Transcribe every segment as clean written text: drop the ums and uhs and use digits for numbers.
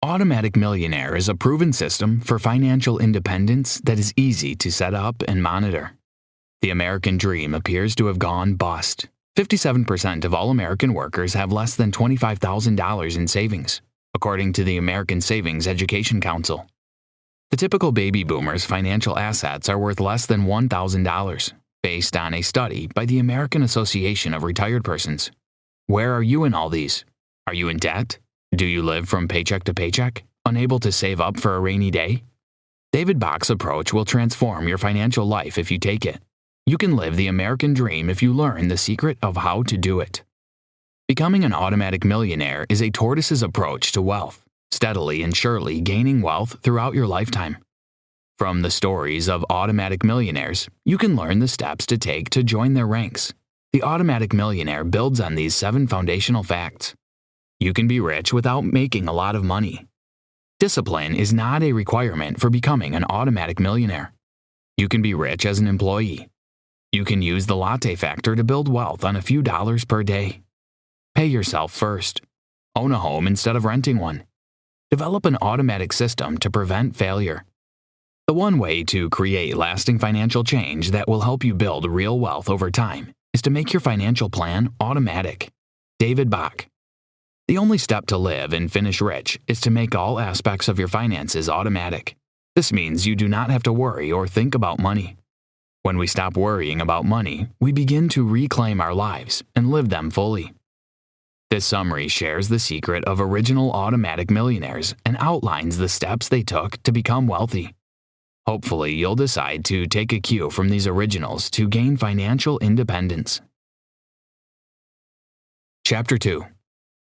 Automatic Millionaire is a proven system for financial independence that is easy to set up and monitor. The American dream appears to have gone bust. 57% of all American workers have less than $25,000 in savings, according to the American Savings Education Council. The typical baby boomer's financial assets are worth less than $1,000, based on a study by the American Association of Retired Persons. Where are you in all these? Are you in debt? Do you live from paycheck to paycheck, unable to save up for a rainy day? David Bach's approach will transform your financial life if you take it. You can live the American dream if you learn the secret of how to do it. Becoming an automatic millionaire is a tortoise's approach to wealth, steadily and surely gaining wealth throughout your lifetime. From the stories of automatic millionaires, you can learn the steps to take to join their ranks. The automatic millionaire builds on these 7 foundational facts. You can be rich without making a lot of money. Discipline is not a requirement for becoming an automatic millionaire. You can be rich as an employee. You can use the latte factor to build wealth on a few dollars per day. Pay yourself first. Own a home instead of renting one. Develop an automatic system to prevent failure. The one way to create lasting financial change that will help you build real wealth over time is to make your financial plan automatic. David Bach. The only step to live and finish rich is to make all aspects of your finances automatic. This means you do not have to worry or think about money. When we stop worrying about money, we begin to reclaim our lives and live them fully. This summary shares the secret of original automatic millionaires and outlines the steps they took to become wealthy. Hopefully, you'll decide to take a cue from these originals to gain financial independence. Chapter 2.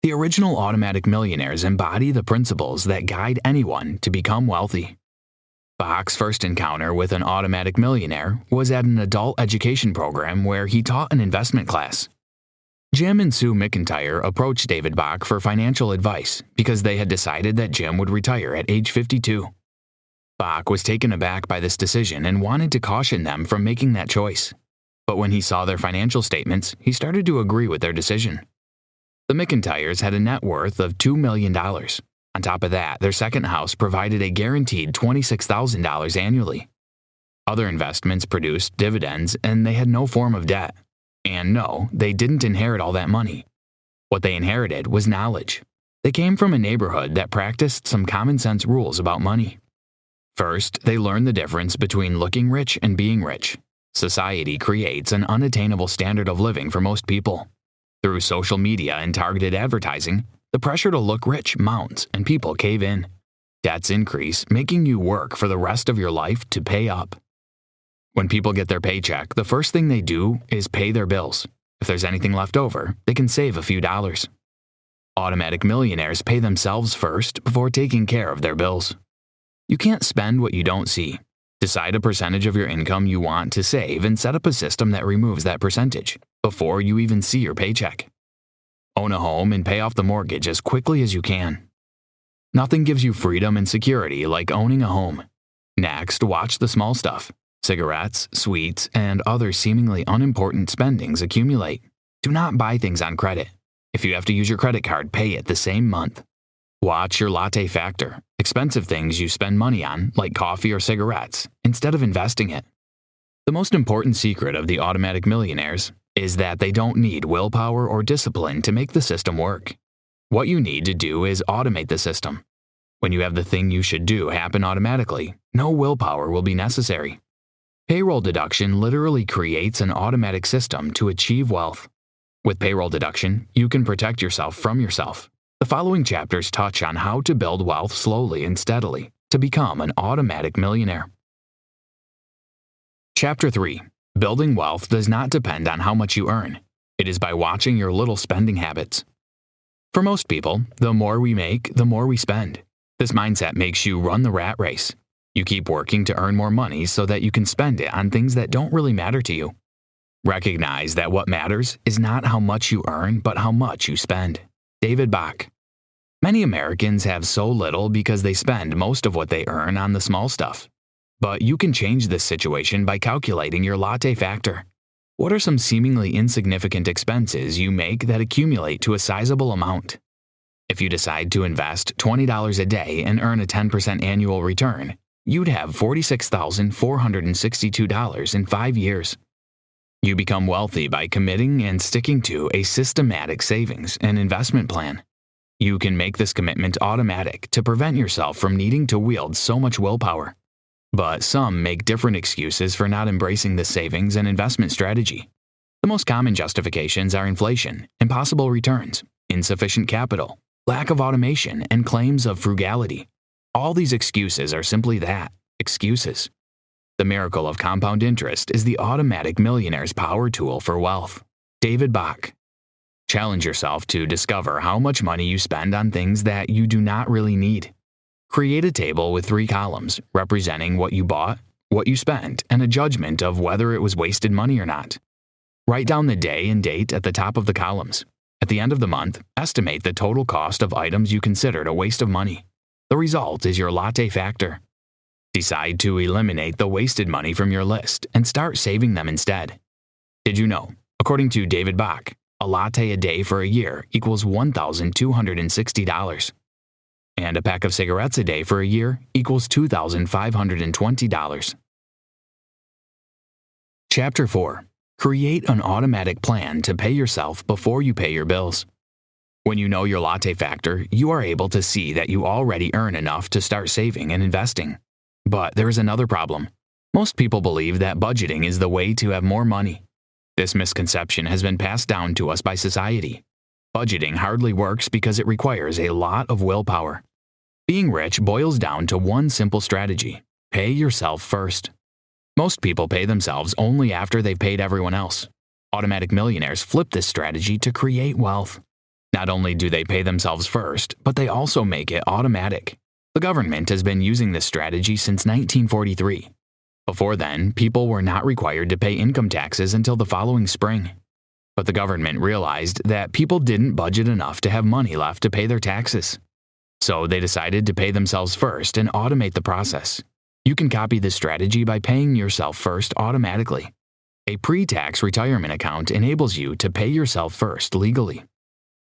The original automatic millionaires embody the principles that guide anyone to become wealthy. Bach's first encounter with an automatic millionaire was at an adult education program where he taught an investment class. Jim and Sue McIntyre approached David Bach for financial advice because they had decided that Jim would retire at age 52. Bach was taken aback by this decision and wanted to caution them from making that choice. But when he saw their financial statements, he started to agree with their decision. The McIntyres had a net worth of $2 million. On top of that, their second house provided a guaranteed $26,000 annually. Other investments produced dividends, and they had no form of debt. And no, they didn't inherit all that money. What they inherited was knowledge. They came from a neighborhood that practiced some common sense rules about money. First, they learned the difference between looking rich and being rich. Society creates an unattainable standard of living for most people. Through social media and targeted advertising, the pressure to look rich mounts and people cave in. Debts increase, making you work for the rest of your life to pay up. When people get their paycheck, the first thing they do is pay their bills. If there's anything left over, they can save a few dollars. Automatic millionaires pay themselves first before taking care of their bills. You can't spend what you don't see. Decide a percentage of your income you want to save and set up a system that removes that percentage before you even see your paycheck. Own a home and pay off the mortgage as quickly as you can. Nothing gives you freedom and security like owning a home. Next, watch the small stuff. Cigarettes, sweets, and other seemingly unimportant spendings accumulate. Do not buy things on credit. If you have to use your credit card, pay it the same month. Watch your latte factor. Expensive things you spend money on, like coffee or cigarettes, instead of investing it. The most important secret of the automatic millionaires is that they don't need willpower or discipline to make the system work. What you need to do is automate the system. When you have the thing you should do happen automatically, no willpower will be necessary. Payroll deduction literally creates an automatic system to achieve wealth. With payroll deduction, you can protect yourself from yourself. The following chapters touch on how to build wealth slowly and steadily to become an automatic millionaire. Chapter 3. Building wealth does not depend on how much you earn. It is by watching your little spending habits. For most people, the more we make, the more we spend. This mindset makes you run the rat race. You keep working to earn more money so that you can spend it on things that don't really matter to you. Recognize that what matters is not how much you earn, but how much you spend. David Bach. Many Americans have so little because they spend most of what they earn on the small stuff. But you can change this situation by calculating your latte factor. What are some seemingly insignificant expenses you make that accumulate to a sizable amount? If you decide to invest $20 a day and earn a 10% annual return, you'd have $46,462 in 5 years. You become wealthy by committing and sticking to a systematic savings and investment plan. You can make this commitment automatic to prevent yourself from needing to wield so much willpower. But some make different excuses for not embracing this savings and investment strategy. The most common justifications are inflation, impossible returns, insufficient capital, lack of automation, and claims of frugality. All these excuses are simply that, excuses. The miracle of compound interest is the automatic millionaire's power tool for wealth. David Bach. Challenge yourself to discover how much money you spend on things that you do not really need. Create a table with 3 columns representing what you bought, what you spent, and a judgment of whether it was wasted money or not. Write down the day and date at the top of the columns. At the end of the month, estimate the total cost of items you considered a waste of money. The result is your latte factor. Decide to eliminate the wasted money from your list and start saving them instead. Did you know, according to David Bach, a latte a day for a year equals $1,260. And a pack of cigarettes a day for a year equals $2,520. Chapter 4. Create an automatic plan to pay yourself before you pay your bills. When you know your latte factor, you are able to see that you already earn enough to start saving and investing. But there is another problem. Most people believe that budgeting is the way to have more money. This misconception has been passed down to us by society. Budgeting hardly works because it requires a lot of willpower. Being rich boils down to one simple strategy: pay yourself first. Most people pay themselves only after they've paid everyone else. Automatic millionaires flip this strategy to create wealth. Not only do they pay themselves first, but they also make it automatic. The government has been using this strategy since 1943. Before then, people were not required to pay income taxes until the following spring. But the government realized that people didn't budget enough to have money left to pay their taxes. So they decided to pay themselves first and automate the process. You can copy this strategy by paying yourself first automatically. A pre-tax retirement account enables you to pay yourself first legally.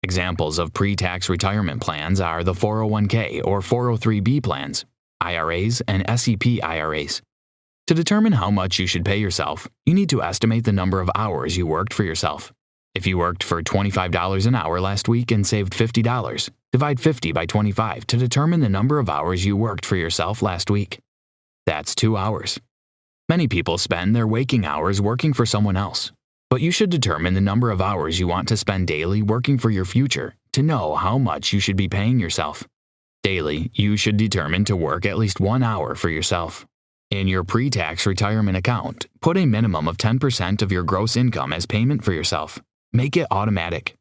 Examples of pre-tax retirement plans are the 401k or 403b plans, IRAs, and SEP IRAs. To determine how much you should pay yourself, you need to estimate the number of hours you worked for yourself. If you worked for $25 an hour last week and saved $50, divide 50 by 25 to determine the number of hours you worked for yourself last week. That's 2 hours. Many people spend their waking hours working for someone else, but you should determine the number of hours you want to spend daily working for your future to know how much you should be paying yourself. Daily, you should determine to work at least 1 hour for yourself. In your pre-tax retirement account, put a minimum of 10% of your gross income as payment for yourself. Make it automatic.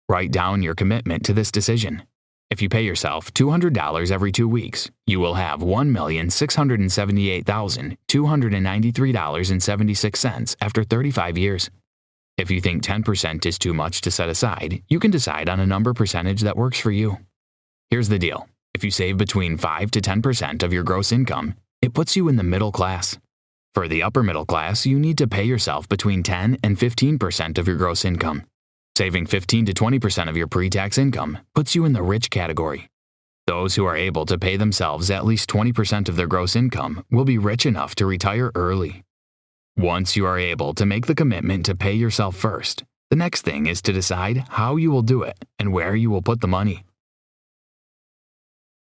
Write down your commitment to this decision. If you pay yourself $200 every 2 weeks, you will have $1,678,293.76 after 35 years. If you think 10% is too much to set aside, you can decide on a number percentage that works for you. Here's the deal. If you save between 5 to 10% of your gross income, it puts you in the middle class. For the upper middle class, you need to pay yourself between 10 and 15% of your gross income. Saving 15 to 20% of your pre-tax income puts you in the rich category. Those who are able to pay themselves at least 20% of their gross income will be rich enough to retire early. Once you are able to make the commitment to pay yourself first, the next thing is to decide how you will do it and where you will put the money.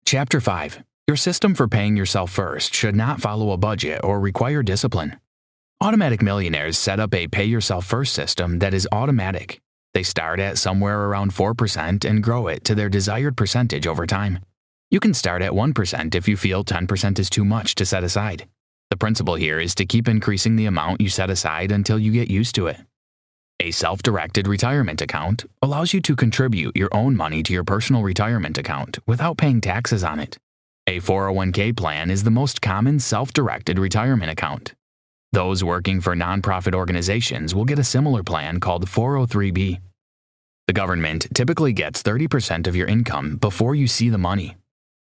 Chapter 5. Your system for paying yourself first should not follow a budget or require discipline. Automatic millionaires set up a pay-yourself-first system that is automatic. They start at somewhere around 4% and grow it to their desired percentage over time. You can start at 1% if you feel 10% is too much to set aside. The principle here is to keep increasing the amount you set aside until you get used to it. A self-directed retirement account allows you to contribute your own money to your personal retirement account without paying taxes on it. A 401k plan is the most common self-directed retirement account. Those working for nonprofit organizations will get a similar plan called 403b. The government typically gets 30% of your income before you see the money.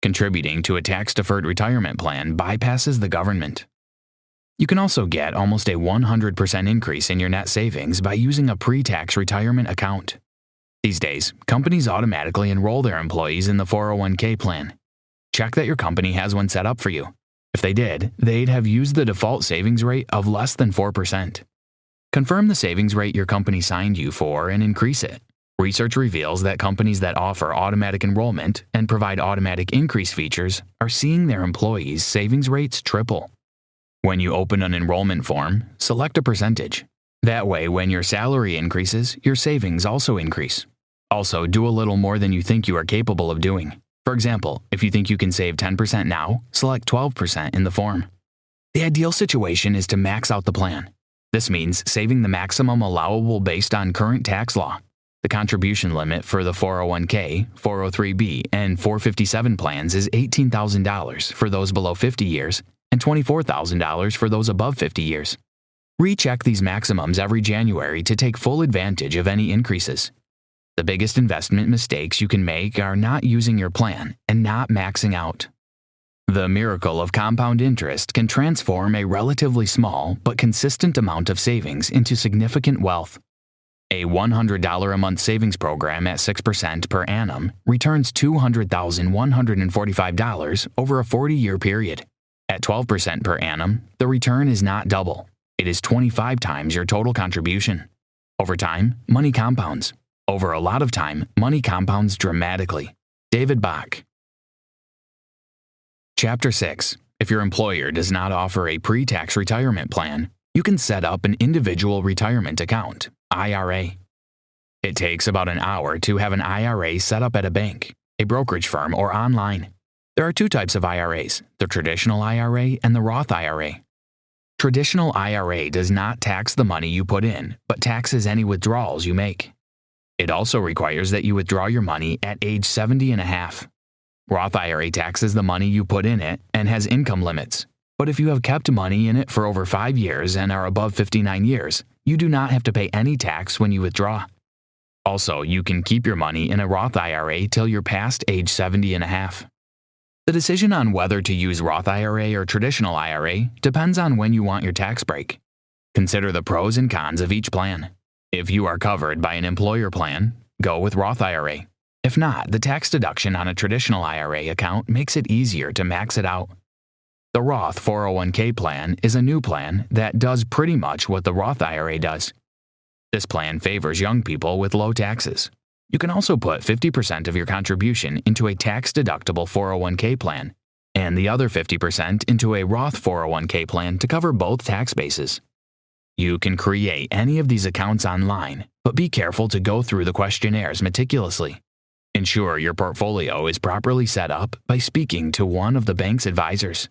Contributing to a tax-deferred retirement plan bypasses the government. You can also get almost a 100% increase in your net savings by using a pre-tax retirement account. These days, companies automatically enroll their employees in the 401k plan. Check that your company has one set up for you. If they did, they'd have used the default savings rate of less than 4%. Confirm the savings rate your company signed you for and increase it. Research reveals that companies that offer automatic enrollment and provide automatic increase features are seeing their employees' savings rates triple. When you open an enrollment form, select a percentage. That way, when your salary increases, your savings also increase. Also, do a little more than you think you are capable of doing. For example, if you think you can save 10% now, select 12% in the form. The ideal situation is to max out the plan. This means saving the maximum allowable based on current tax law. The contribution limit for the 401k, 403b, and 457 plans is $18,000 for those below 50 years and $24,000 for those above 50 years. Recheck these maximums every January to take full advantage of any increases. The biggest investment mistakes you can make are not using your plan and not maxing out. The miracle of compound interest can transform a relatively small but consistent amount of savings into significant wealth. A $100 a month savings program at 6% per annum returns $200,145 over a 40-year period. At 12% per annum, the return is not double. It is 25 times your total contribution. Over time, money compounds. Over a lot of time, money compounds dramatically. David Bach. Chapter 6. If your employer does not offer a pre-tax retirement plan, you can set up an individual retirement account, IRA. It takes about an hour to have an IRA set up at a bank, a brokerage firm, or online. There are two types of IRAs, the traditional IRA and the Roth IRA. Traditional IRA does not tax the money you put in, but taxes any withdrawals you make. It also requires that you withdraw your money at age 70 and a half. Roth IRA taxes the money you put in it and has income limits. But if you have kept money in it for over 5 years and are above 59 years, you do not have to pay any tax when you withdraw. Also, you can keep your money in a Roth IRA till you're past age 70 and a half. The decision on whether to use Roth IRA or traditional IRA depends on when you want your tax break. Consider the pros and cons of each plan. If you are covered by an employer plan, go with Roth IRA. If not, the tax deduction on a traditional IRA account makes it easier to max it out. The Roth 401k plan is a new plan that does pretty much what the Roth IRA does. This plan favors young people with low taxes. You can also put 50% of your contribution into a tax-deductible 401k plan, and the other 50% into a Roth 401k plan to cover both tax bases. You can create any of these accounts online, but be careful to go through the questionnaires meticulously. Ensure your portfolio is properly set up by speaking to one of the bank's advisors.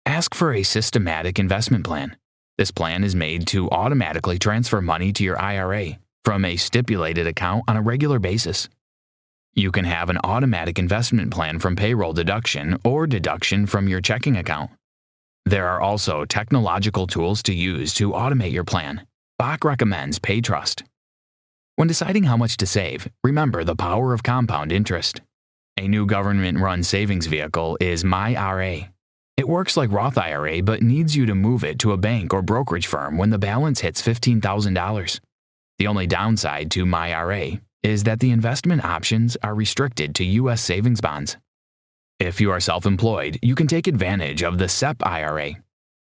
Ask for a systematic investment plan. This plan is made to automatically transfer money to your IRA from a stipulated account on a regular basis. You can have an automatic investment plan from payroll deduction or deduction from your checking account. There are also technological tools to use to automate your plan. Bach recommends PayTrust. When deciding how much to save, remember the power of compound interest. A new government-run savings vehicle is MyRA. It works like Roth IRA but needs you to move it to a bank or brokerage firm when the balance hits $15,000. The only downside to MyRA is that the investment options are restricted to U.S. savings bonds. If you are self-employed, you can take advantage of the SEP IRA.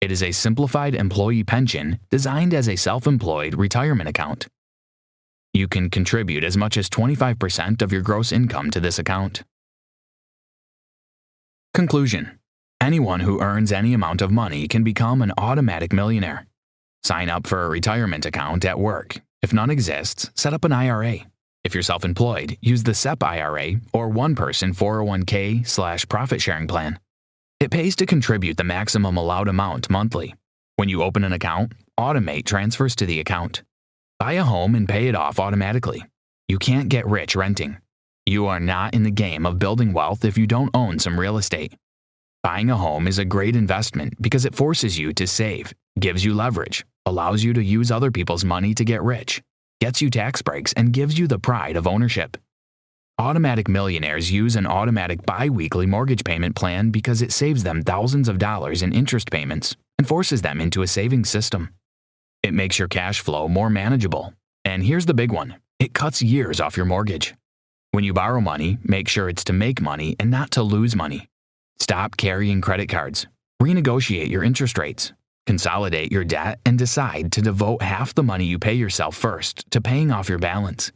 It is a simplified employee pension designed as a self-employed retirement account. You can contribute as much as 25% of your gross income to this account. Conclusion. Anyone who earns any amount of money can become an automatic millionaire. Sign up for a retirement account at work. If none exists, set up an IRA. If you're self-employed, use the SEP IRA or one-person 401k/profit sharing plan. It pays to contribute the maximum allowed amount monthly. When you open an account, automate transfers to the account. Buy a home and pay it off automatically. You can't get rich renting. You are not in the game of building wealth if you don't own some real estate. Buying a home is a great investment because it forces you to save, gives you leverage, allows you to use other people's money to get rich, gets you tax breaks, and gives you the pride of ownership. Automatic millionaires use an automatic bi-weekly mortgage payment plan because it saves them thousands of dollars in interest payments and forces them into a savings system. It makes your cash flow more manageable. And here's the big one. It cuts years off your mortgage. When you borrow money, make sure it's to make money and not to lose money. Stop carrying credit cards. Renegotiate your interest rates. Consolidate your debt and decide to devote half the money you pay yourself first to paying off your balance.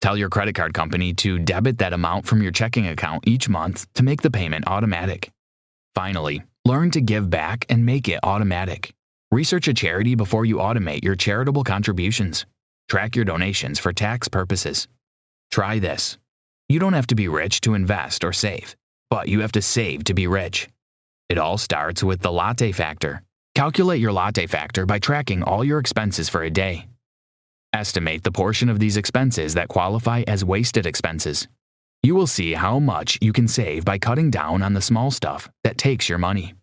Tell your credit card company to debit that amount from your checking account each month to make the payment automatic. Finally, learn to give back and make it automatic. Research a charity before you automate your charitable contributions. Track your donations for tax purposes. Try this. You don't have to be rich to invest or save, but you have to save to be rich. It all starts with the latte factor. Calculate your latte factor by tracking all your expenses for a day. Estimate the portion of these expenses that qualify as wasted expenses. You will see how much you can save by cutting down on the small stuff that takes your money.